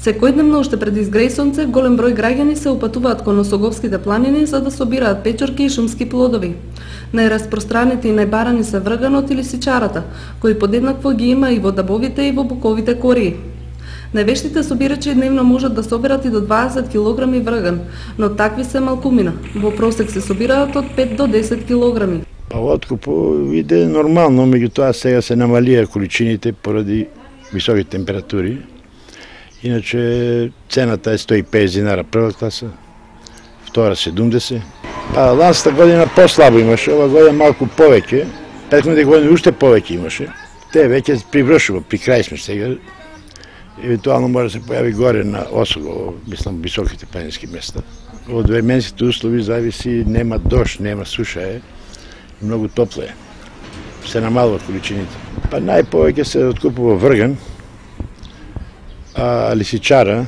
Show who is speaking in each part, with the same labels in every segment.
Speaker 1: Секојдневно уште пред изгреј сонце, голем број граѓани се упатуваат кон Осоговските планини за да собираат печорки и шумски плодови. Најраспространети и најбарани се врганот или сичарата, кои подеднакво ги има и во дабовите и во буковите кории. Највештите собирачи дневно можат да соберат и до 20 кг врган, но такви се малкумина. Во просек се собираат од 5 до 10 кг.
Speaker 2: Откупу иде нормално, меѓутоа сега се намалија количините поради високи температури. Иначе цената е 150 динара прва класа, втора 70. Ланската година послабо имаше, ова година малку повеќе, претходните години уште повеќе имаше. Те веќе привршува, при крај сме сега. Евентуално може да се појави горе на Осогово, мислам, високите планински места. Од временските услови зависи, нема дожд, нема суша е, и многу топло е. Се намалува количините. Најповеќе се откупува врган, лисичара,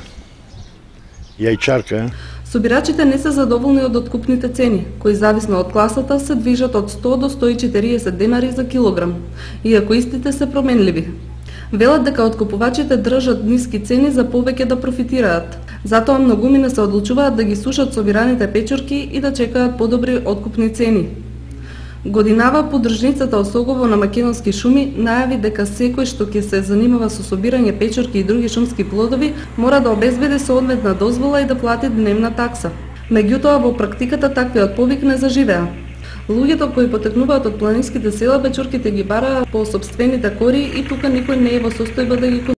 Speaker 2: јајчарка.
Speaker 1: Собирачите не се задоволни од откупните цени, кои зависно од класата се движат од 100 до 140 денари за килограм, иако истите се променливи. Велат дека откупувачите држат ниски цени за повеќе да профитираат. Затоа многумина се одлучуваат да ги сушат собираните печорки и да чекаат подобри откупни цени. Годинава поддржницата Осогово на Македонски шуми најави дека секој што ќе се занимава со собирање печорки и други шумски плодови мора да обезбеди соодветна дозвола и да плати дневна такса. Меѓутоа во практиката таквиот повик не заживеа. Луѓето кои потекнуваат од планинските села печорките ги бараа по сопствените кории и тука никој не е во состојба да ги